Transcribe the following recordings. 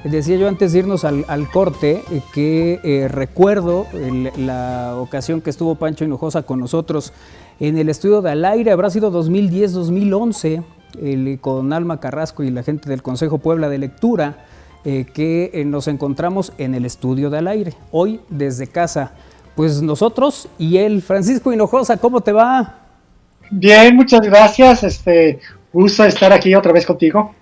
Decía yo antes de irnos al corte que recuerdo la ocasión que estuvo Pancho Hinojosa con nosotros en el estudio de Al Aire, habrá sido 2010-2011, con Alma Carrasco y la gente del Consejo Puebla de Lectura, que nos encontramos en el estudio de Al Aire, hoy desde casa. Pues nosotros y él. Francisco Hinojosa, ¿cómo te va? Bien, muchas gracias. Gusto estar aquí otra vez contigo.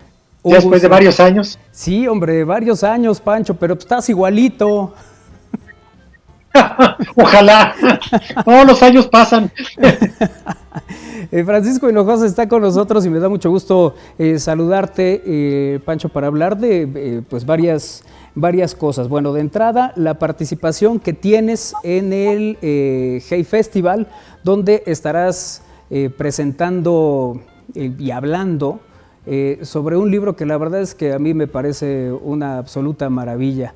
Ya después de varios años. Sí, hombre, varios años, Pancho, pero estás igualito. Ojalá. Todos los años pasan. Francisco Hinojosa está con nosotros y me da mucho gusto saludarte, Pancho, para hablar de pues varias cosas. Bueno, de entrada, la participación que tienes en el Hey Festival, donde estarás presentando y hablando sobre un libro que la verdad es que a mí me parece una absoluta maravilla.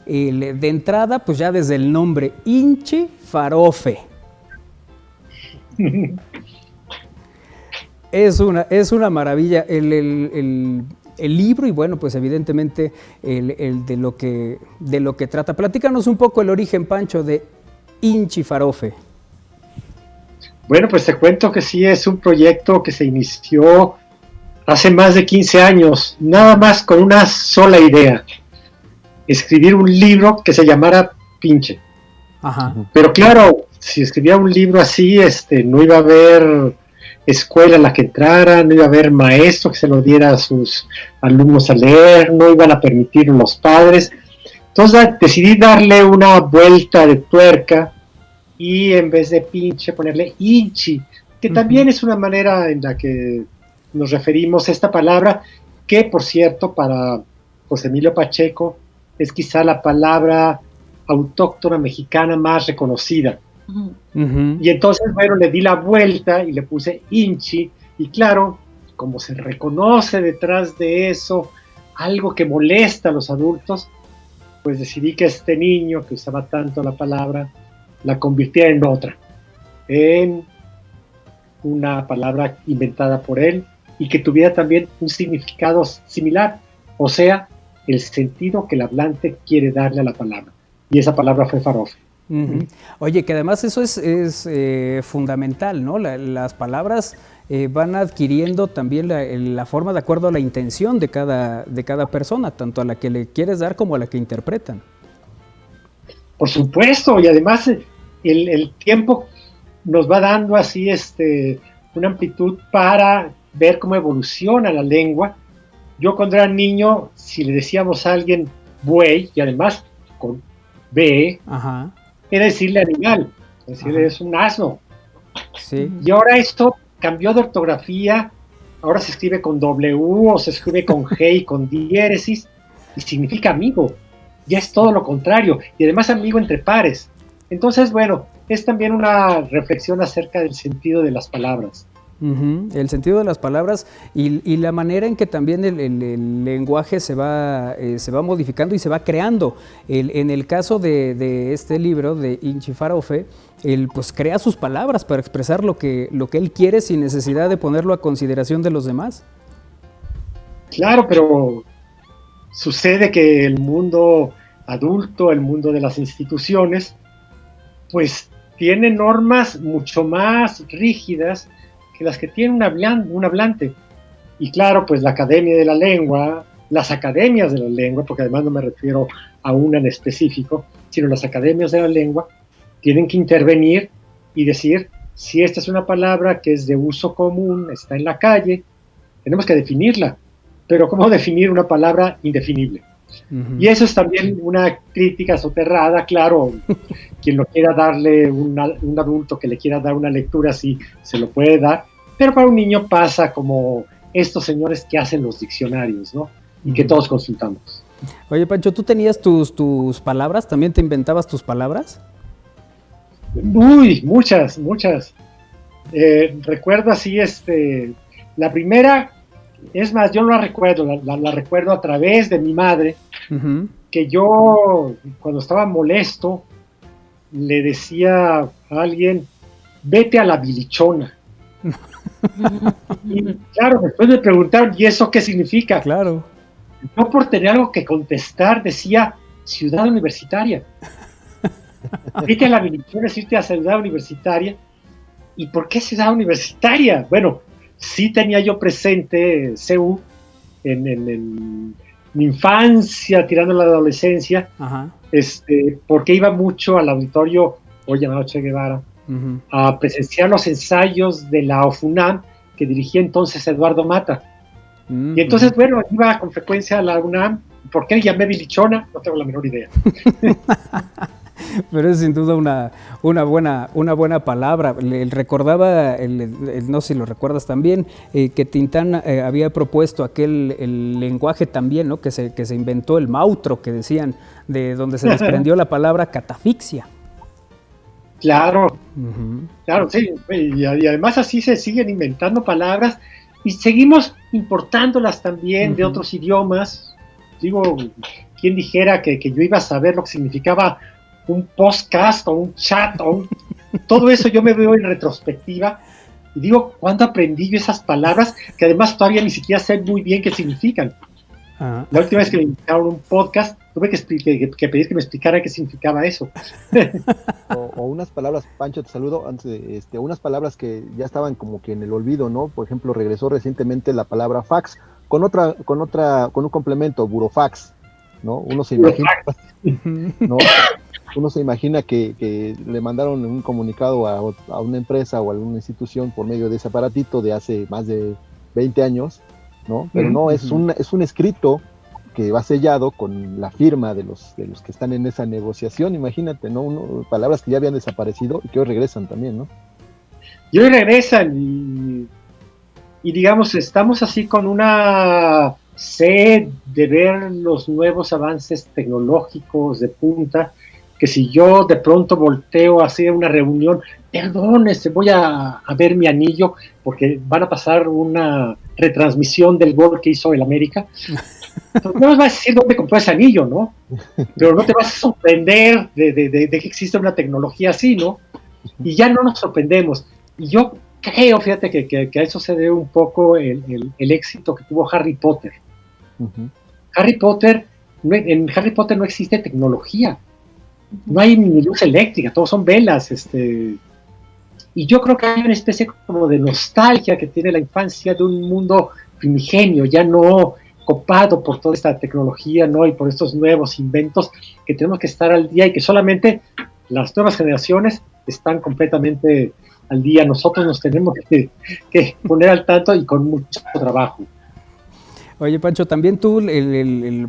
De entrada, pues ya desde el nombre, Inchi Farofe. Es una maravilla el libro y bueno, pues evidentemente de lo que trata. Platícanos un poco el origen, Pancho, de Inchi Farofe. Bueno, pues te cuento que sí, es un proyecto que se inició hace más de 15 años, nada más con una sola idea: escribir un libro que se llamara Pinche. Ajá. Pero claro, si escribía un libro así, no iba a haber escuela en la que entrara, no iba a haber maestro que se lo diera a sus alumnos a leer, no iban a permitir los padres. Entonces decidí darle una vuelta de tuerca y en vez de pinche ponerle inchi, que también es una manera en la que nos referimos a esta palabra, que por cierto para José Emilio Pacheco es quizá la palabra autóctona mexicana más reconocida. Y entonces, bueno, le di la vuelta y le puse inchi, y claro, como se reconoce detrás de eso algo que molesta a los adultos, pues decidí que este niño que usaba tanto la palabra la convirtiera en otra, en una palabra inventada por él y que tuviera también un significado similar, o sea, el sentido que el hablante quiere darle a la palabra. Y esa palabra fue farofe. Oye, que además eso es fundamental, ¿no? Las palabras van adquiriendo también la forma de acuerdo a la intención de cada persona, tanto a la que le quieres dar como a la que interpretan. Por supuesto, y además el tiempo nos va dando así una amplitud para ver cómo evoluciona la lengua. Yo cuando era niño, si le decíamos a alguien buey, y además con B, ajá, era decirle animal, es decir, es un asno. Sí. Y ahora esto cambió de ortografía, ahora se escribe con W o se escribe con G y con diéresis, y significa amigo. Ya es todo lo contrario, y además amigo entre pares. Entonces, bueno, es también una reflexión acerca del sentido de las palabras. El sentido de las palabras y la manera en que también el lenguaje se va modificando y se va creando. En el caso de este libro de Inchi Farofe, él pues crea sus palabras para expresar lo que él quiere sin necesidad de ponerlo a consideración de los demás. Claro, pero sucede que el mundo adulto, el mundo de las instituciones, pues tiene normas mucho más rígidas que las que tiene un hablante. Y claro, pues la Academia de la Lengua, las academias de la lengua, porque además no me refiero a una en específico, sino las academias de la lengua, tienen que intervenir y decir, si esta es una palabra que es de uso común, está en la calle, tenemos que definirla. Pero ¿cómo definir una palabra indefinible? Y eso es también una crítica soterrada, claro, quien lo quiera darle, un adulto que le quiera dar una lectura así, se lo puede dar, pero para un niño pasa como estos señores que hacen los diccionarios, ¿no? Y que todos consultamos. Oye, Pancho, ¿tú tenías tus palabras? ¿También te inventabas tus palabras? Uy, muchas. Recuerdo así, la primera, es más, yo no la recuerdo, la recuerdo a través de mi madre, que yo, cuando estaba molesto, le decía a alguien, vete a la bilichona. Y claro, después me preguntaron, ¿y eso qué significa? Claro. yo por tener algo que contestar decía Ciudad Universitaria. Vete a la Milichona, irte a Ciudad Universitaria. ¿Y por qué Ciudad Universitaria? Bueno, sí tenía yo presente CU en mi infancia, tirando la adolescencia, porque iba mucho al auditorio, hoy llamado Che Guevara, a presenciar los ensayos de la OFUNAM que dirigía entonces Eduardo Mata. Y entonces, bueno, iba con frecuencia a la UNAM. ¿Por qué llamé Milichona? No tengo la menor idea. Pero es sin duda una buena palabra. Recordaba, no sé si lo recuerdas también, que Tintán había propuesto el lenguaje también, ¿no? que se inventó el mautro, que decían, de donde se desprendió la palabra catafixia. Claro, claro, sí. Y además así se siguen inventando palabras y seguimos importándolas también de otros idiomas. Digo, ¿quién dijera que yo iba a saber lo que significaba un podcast o un chat todo eso? Yo me veo en retrospectiva y digo, ¿cuándo aprendí yo esas palabras que además todavía ni siquiera sé muy bien qué significan? La última vez que me invitaron a un podcast tuve que pedir que me explicara qué significaba eso. O unas palabras, Pancho, te saludo, antes de, unas palabras que ya estaban como que en el olvido, ¿no? Por ejemplo, regresó recientemente la palabra fax con un complemento, burofax, ¿no? Uno se imagina, ¿no? Uno se imagina que le mandaron un comunicado a una empresa o a alguna institución por medio de ese aparatito de hace más de 20 años, ¿no? Pero no, es un escrito que va sellado con la firma de los que están en esa negociación, imagínate, ¿no? Palabras que ya habían desaparecido y que hoy regresan también, ¿no? Y hoy regresan y digamos, estamos así con una sed de ver los nuevos avances tecnológicos de punta, que si yo de pronto volteo a hacer una reunión, perdón, voy a ver mi anillo, porque van a pasar una retransmisión del gol que hizo el América. Entonces, no nos vas a decir dónde compró ese anillo, ¿no? Pero no te vas a sorprender de que existe una tecnología así, ¿no? Y ya no nos sorprendemos. Y yo creo, fíjate, que a eso se debe un poco el éxito que tuvo Harry Potter. Harry Potter, en Harry Potter no existe tecnología. No hay ni luz eléctrica, todos son velas, y yo creo que hay una especie como de nostalgia que tiene la infancia de un mundo primigenio, ya no copado por toda esta tecnología, ¿no? Y por estos nuevos inventos que tenemos que estar al día y que solamente las nuevas generaciones están completamente al día. Nosotros nos tenemos que poner al tanto y con mucho trabajo. Oye, Pancho, también tú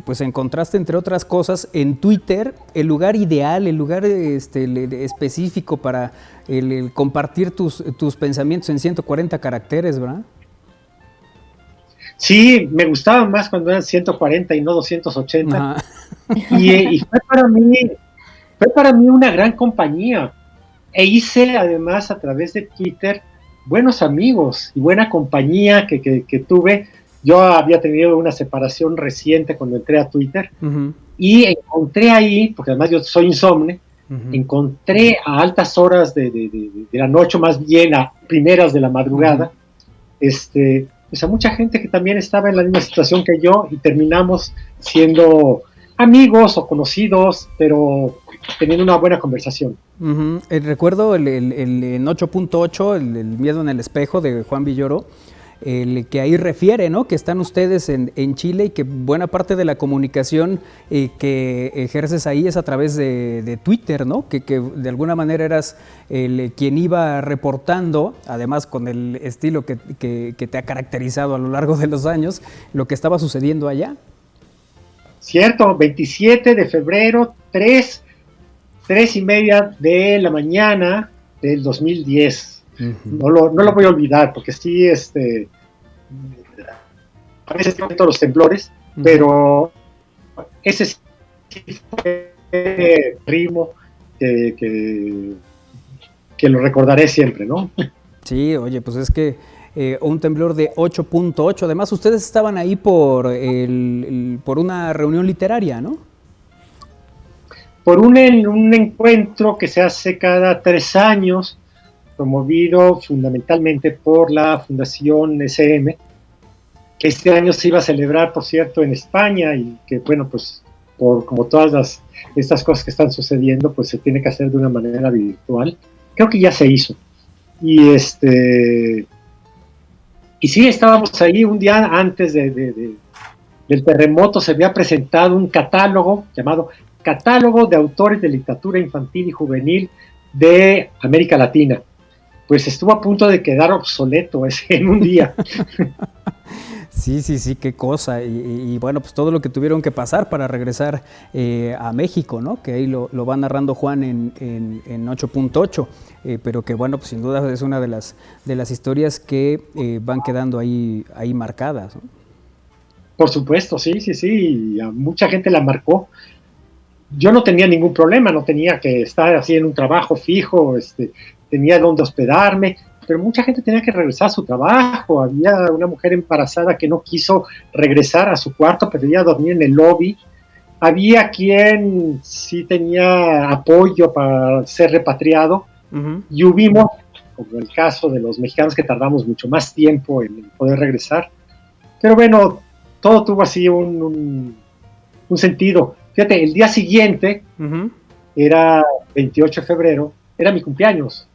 pues encontraste, entre otras cosas, en Twitter el lugar ideal, el lugar específico para el compartir tus pensamientos en 140 caracteres, ¿verdad? Sí, me gustaba más cuando eran 140 y no 280. Y fue para mí una gran compañía. E hice además a través de Twitter buenos amigos y buena compañía que tuve. Yo había tenido una separación reciente cuando entré a Twitter y encontré ahí, porque además yo soy insomne, encontré a altas horas de la noche, más bien a primeras de la madrugada, pues a mucha gente que también estaba en la misma situación que yo y terminamos siendo amigos o conocidos, pero teniendo una buena conversación. Recuerdo en 8.8, el miedo en el espejo de Juan Villoro, que ahí refiere, ¿no? Que están ustedes en Chile y que buena parte de la comunicación que ejerces ahí es a través de Twitter, ¿no? Que de alguna manera eras quien iba reportando, además con el estilo que te ha caracterizado a lo largo de los años, lo que estaba sucediendo allá. Cierto, 27 de febrero, 3:30 de la mañana del 2010. No lo voy a olvidar, porque sí, a veces tienen todos los temblores, pero ese sí fue el ritmo que lo recordaré siempre, ¿no? Sí, oye, pues es que un temblor de 8.8, además ustedes estaban ahí por una reunión literaria, ¿no? Por un encuentro que se hace cada 3 años, promovido fundamentalmente por la Fundación SM, este año se iba a celebrar, por cierto, en España y que, bueno, pues por como todas estas cosas que están sucediendo, pues se tiene que hacer de una manera virtual. Creo que ya se hizo. Y y sí, estábamos ahí un día antes del terremoto, se había presentado un catálogo llamado Catálogo de Autores de Literatura Infantil y Juvenil de América Latina. Pues estuvo a punto de quedar obsoleto en un día. Sí, qué cosa. Y bueno, pues todo lo que tuvieron que pasar para regresar a México, ¿no? Que ahí lo va narrando Juan en 8.8, pero que bueno, pues sin duda es una de las historias que van quedando ahí marcadas, ¿no? Por supuesto, sí, y a mucha gente la marcó. Yo no tenía ningún problema, no tenía que estar así en un trabajo fijo, tenía donde hospedarme, pero mucha gente tenía que regresar a su trabajo. Había una mujer embarazada que no quiso regresar a su cuarto, prefería dormir en el lobby. Había quien sí tenía apoyo para ser repatriado, y hubimos, como el caso de los mexicanos, que tardamos mucho más tiempo en poder regresar. Pero bueno, todo tuvo así un sentido. Fíjate, el día siguiente, era 28 de febrero, era mi cumpleaños.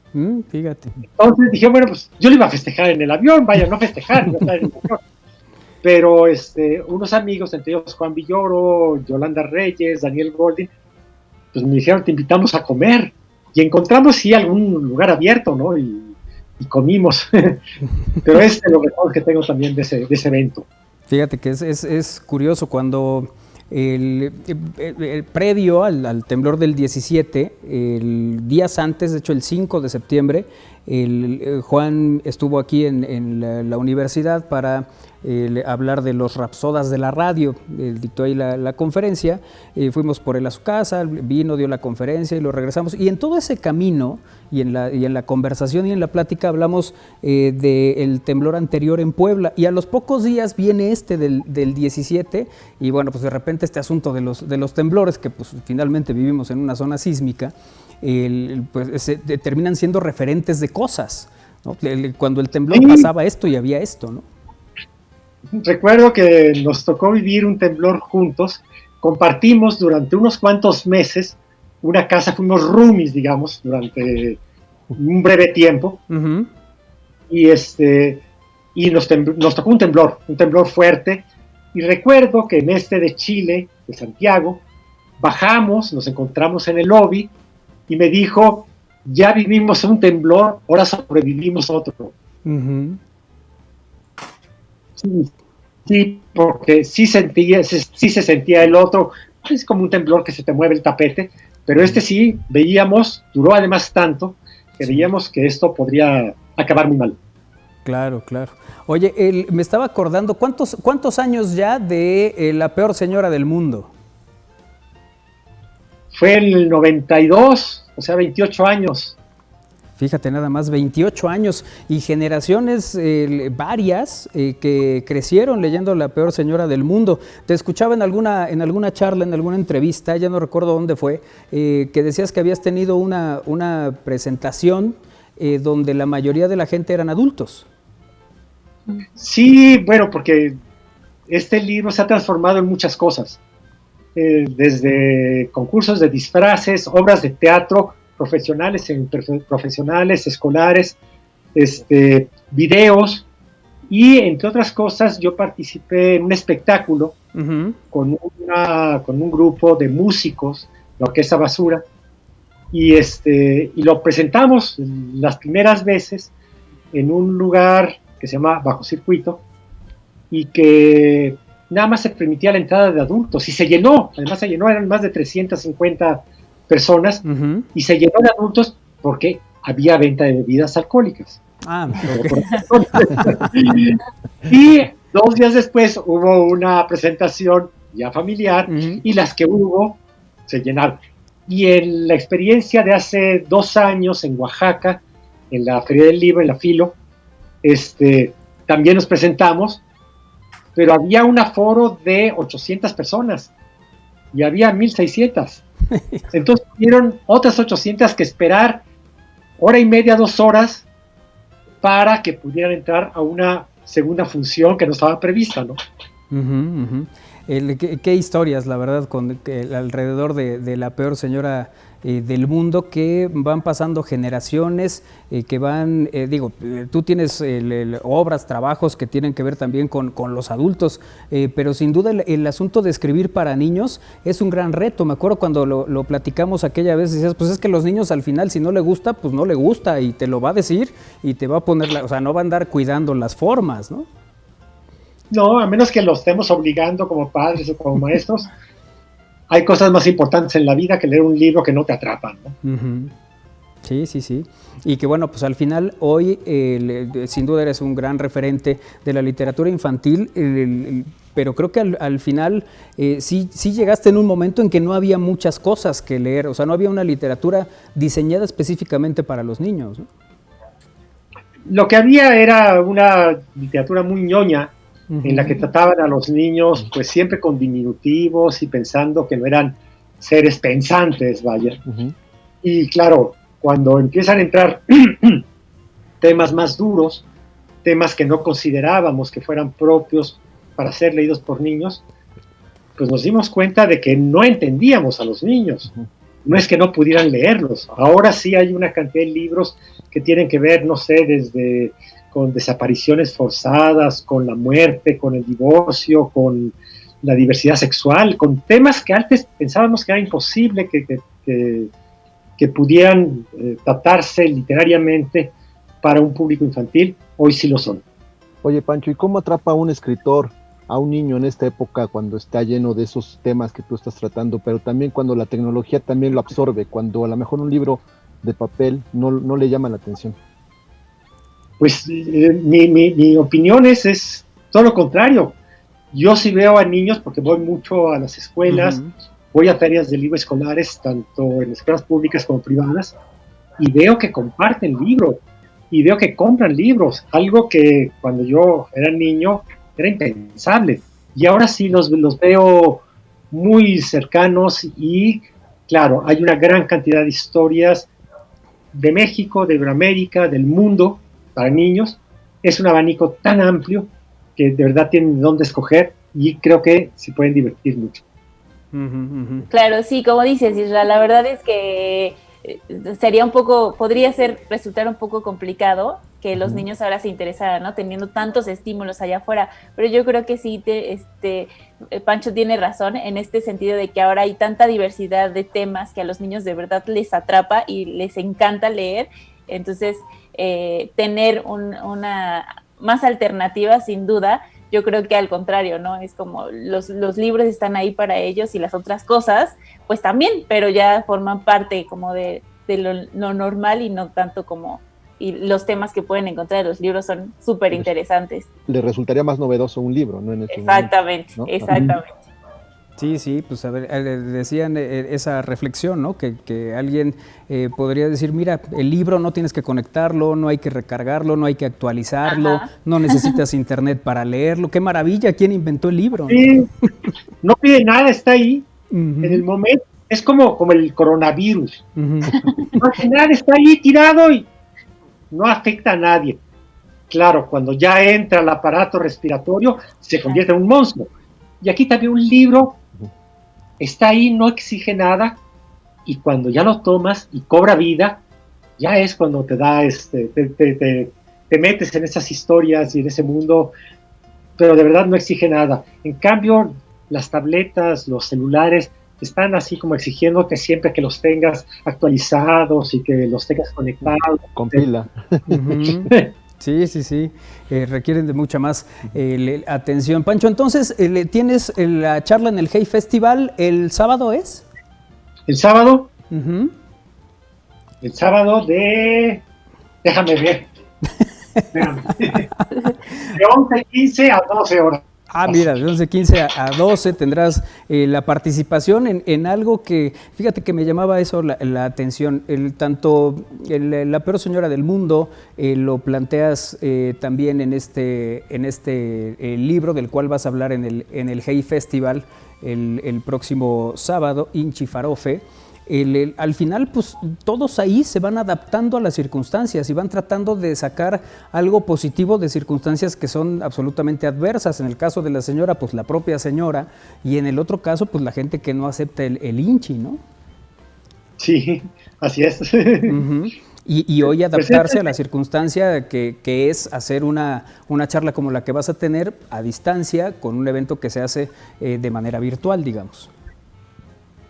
Fíjate. Entonces dije, bueno, pues yo lo iba a festejar en el avión, vaya, no festejar, iba a estar en el avión. Pero unos amigos, entre ellos Juan Villoro, Yolanda Reyes, Daniel Goldin, pues me dijeron, te invitamos a comer. Y encontramos, sí, algún lugar abierto, ¿no? Y comimos. Pero es lo mejor que tengo también de ese evento. Fíjate que es curioso cuando el previo al temblor del 17, días antes, de hecho el 5 de septiembre, Juan estuvo aquí en la universidad para hablar de los rapsodas de la radio. Él dictó ahí la conferencia, fuimos por él a su casa, vino, dio la conferencia y lo regresamos. Y en todo ese camino y en la conversación y en la plática hablamos del temblor anterior en Puebla, y a los pocos días viene del 17, y bueno, pues de repente este asunto de los temblores, que pues finalmente vivimos en una zona sísmica, pues terminan siendo referentes de cosas, ¿no? Cuando el temblor pasaba esto y había esto, ¿no? Recuerdo que nos tocó vivir un temblor juntos, compartimos durante unos cuantos meses una casa, fuimos roomies, digamos, durante un breve tiempo, y nos tocó un temblor fuerte, y recuerdo que en de Chile, de Santiago, bajamos, nos encontramos en el lobby, y me dijo, ya vivimos un temblor, ahora sobrevivimos otro. Sí, porque sí se sentía el otro, es como un temblor que se te mueve el tapete, pero sí veíamos, duró además tanto, que veíamos que esto podría acabar muy mal. Claro. Oye, me estaba acordando, ¿cuántos años ya de La Peor Señora del Mundo? Fue en el 92, o sea, 28 años. Fíjate, nada más, 28 años y generaciones varias que crecieron leyendo La Peor Señora del Mundo. Te escuchaba en alguna charla, en alguna entrevista, ya no recuerdo dónde fue, que decías que habías tenido una presentación donde la mayoría de la gente eran adultos. Sí, bueno, porque este libro se ha transformado en muchas cosas, desde concursos de disfraces, obras de teatro, profesionales, escolares, videos, y entre otras cosas yo participé en un espectáculo con un grupo de músicos, la Orquesta Basura, y lo presentamos las primeras veces en un lugar que se llama Bajo Circuito, y que nada más se permitía la entrada de adultos, y se llenó, además se llenó, eran más de 350 personas, y se llenó de adultos porque había venta de bebidas alcohólicas. Y 2 días después hubo una presentación ya familiar, y las que hubo se llenaron. Y en la experiencia de hace 2 años en Oaxaca, en la Feria del Libro, en la Filo, también nos presentamos, pero había un aforo de 800 personas y había 1,600. Entonces tuvieron otras 800 que esperar 1 hora y media, 2 horas, para que pudieran entrar a una segunda función que no estaba prevista, ¿no? Uh-huh, uh-huh. Qué historias, la verdad, alrededor de la peor señora del mundo, que van pasando generaciones, que van, tú tienes obras, trabajos que tienen que ver también con los adultos, pero sin duda el asunto de escribir para niños es un gran reto. Me acuerdo cuando lo platicamos aquella vez, decías, pues es que los niños al final, si no le gusta, pues no le gusta, y te lo va a decir y te va a poner, o sea, no va a andar cuidando las formas, ¿no? No, a menos que los estemos obligando como padres o como maestros. Hay cosas más importantes en la vida que leer un libro que no te atrapan, ¿no? Uh-huh. Sí, sí, sí. Y que bueno, pues al final hoy sin duda eres un gran referente de la literatura infantil, pero creo que al final sí llegaste en un momento en que no había muchas cosas que leer, o sea, no había una literatura diseñada específicamente para los niños, ¿no? Lo que había era una literatura muy ñoña, en la que trataban a los niños pues siempre con diminutivos y pensando que no eran seres pensantes, vaya. Y claro, cuando empiezan a entrar temas más duros, temas que no considerábamos que fueran propios para ser leídos por niños, pues nos dimos cuenta de que no entendíamos a los niños. No es que no pudieran leerlos. Ahora sí hay una cantidad de libros que tienen que ver, no sé, desde con desapariciones forzadas, con la muerte, con el divorcio, con la diversidad sexual, con temas que antes pensábamos que era imposible que pudieran tratarse literariamente para un público infantil. Hoy sí lo son. Oye, Pancho, ¿y cómo atrapa a un escritor a un niño en esta época cuando está lleno de esos temas que tú estás tratando, pero también cuando la tecnología también lo absorbe, cuando a lo mejor un libro de papel no le llama la atención? Pues mi opinión es todo lo contrario. Yo sí veo a niños, porque voy mucho a las escuelas, voy a ferias de libros escolares, tanto en escuelas públicas como privadas, y veo que comparten libros, y veo que compran libros, algo que cuando yo era niño era impensable. Y ahora sí los veo muy cercanos y, claro, hay una gran cantidad de historias de México, de Iberoamérica, del mundo, para niños. Es un abanico tan amplio que de verdad tienen dónde escoger y creo que se pueden divertir mucho. Claro, sí, como dices, Israel, la verdad es que podría resultar un poco complicado que los niños ahora se interesaran, ¿no? Teniendo tantos estímulos allá afuera, pero yo creo que sí, Pancho tiene razón en este sentido de que ahora hay tanta diversidad de temas que a los niños de verdad les atrapa y les encanta leer. Entonces, tener una más alternativa, sin duda. Yo creo que al contrario, ¿no? Es como los libros están ahí para ellos y las otras cosas, pues también, pero ya forman parte como de lo normal y no tanto como... Y los temas que pueden encontrar en los libros son súper interesantes. Le resultaría más novedoso un libro, ¿no? Exactamente, momento, ¿no? Exactamente. Sí, pues a ver, decían esa reflexión, ¿no? Que alguien podría decir, mira, el libro no tienes que conectarlo, no hay que recargarlo, no hay que actualizarlo, no necesitas internet para leerlo. ¡Qué maravilla! ¿Quién inventó el libro? Sí, no pide nada, está ahí. En el momento, es como el coronavirus. Al final está ahí tirado y no afecta a nadie. Claro, cuando ya entra el aparato respiratorio, se convierte en un monstruo. Y aquí también un libro está ahí, no exige nada, y cuando ya lo tomas y cobra vida, ya es cuando te da, te metes en esas historias y en ese mundo, pero de verdad no exige nada. En cambio, las tabletas, los celulares, están así como exigiéndote siempre que los tengas actualizados y que los tengas conectados. Con pila. Sí, requieren de mucha más atención. Pancho, entonces, ¿tienes la charla en el Hey Festival el sábado es? ¿El sábado? El sábado déjame ver. De 11:15 a 12 horas. Mira, de 11:15 a 12 tendrás la participación en algo que, fíjate que me llamaba eso la atención, la peor señora del mundo, lo planteas también en este libro del cual vas a hablar en el Hey Festival el próximo sábado, Inchi Farofe. al final pues todos ahí se van adaptando a las circunstancias y van tratando de sacar algo positivo de circunstancias que son absolutamente adversas. En el caso de la señora, pues la propia señora, y en el otro caso, pues la gente que no acepta el INCHI, ¿no? Sí, así es. Uh-huh. Y hoy adaptarse a la circunstancia que es hacer una charla como la que vas a tener a distancia con un evento que se hace de manera virtual, digamos.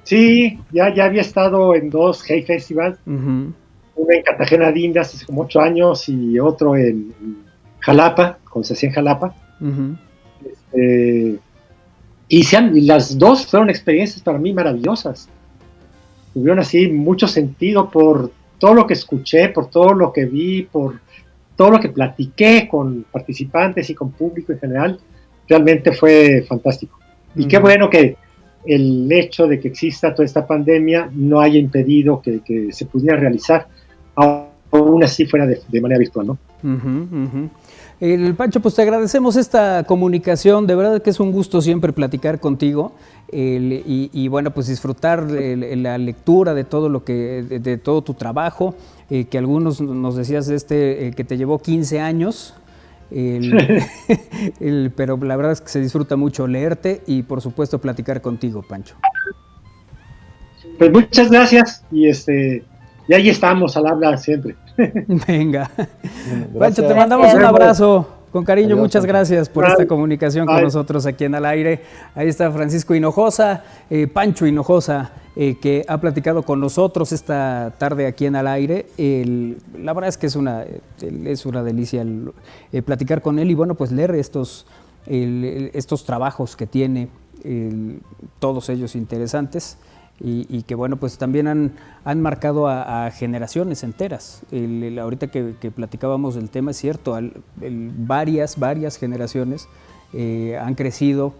Sí, ya había estado en 2 Hey Festivals, uno en Cartagena de Indias hace como 8 años y otro en Jalapa, cuando se hacía en Jalapa. Y las 2 fueron experiencias para mí maravillosas. Tuvieron así mucho sentido por todo lo que escuché, por todo lo que vi, por todo lo que platiqué con participantes y con público en general. Realmente fue fantástico. Y qué bueno que el hecho de que exista toda esta pandemia no haya impedido que se pudiera realizar, aún así fuera de manera virtual, ¿no? Pancho, pues te agradecemos esta comunicación, de verdad que es un gusto siempre platicar contigo y bueno, pues disfrutar la lectura de todo de todo tu trabajo, que algunos nos decías que te llevó 15 años, pero la verdad es que se disfruta mucho leerte y por supuesto platicar contigo, Pancho. Pues muchas gracias y ahí estamos al habla siempre. Venga. Pancho, te mandamos un abrazo. Con cariño, adiós, muchas gracias por esta comunicación con nosotros aquí en Al Aire. Ahí está Francisco Hinojosa, Pancho Hinojosa, que ha platicado con nosotros esta tarde aquí en Al Aire. La verdad es que es una delicia platicar con él y bueno, pues leer estos trabajos que tiene, todos ellos interesantes. Y que bueno, pues también han marcado a generaciones enteras. Ahorita que platicábamos del tema, es cierto, varias generaciones han crecido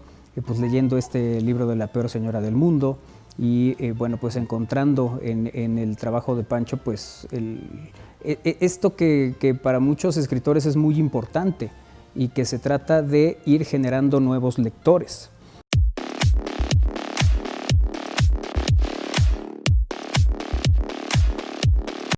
pues leyendo este libro de La peor señora del mundo y bueno, pues encontrando en el trabajo de Pancho pues esto que para muchos escritores es muy importante y que se trata de ir generando nuevos lectores.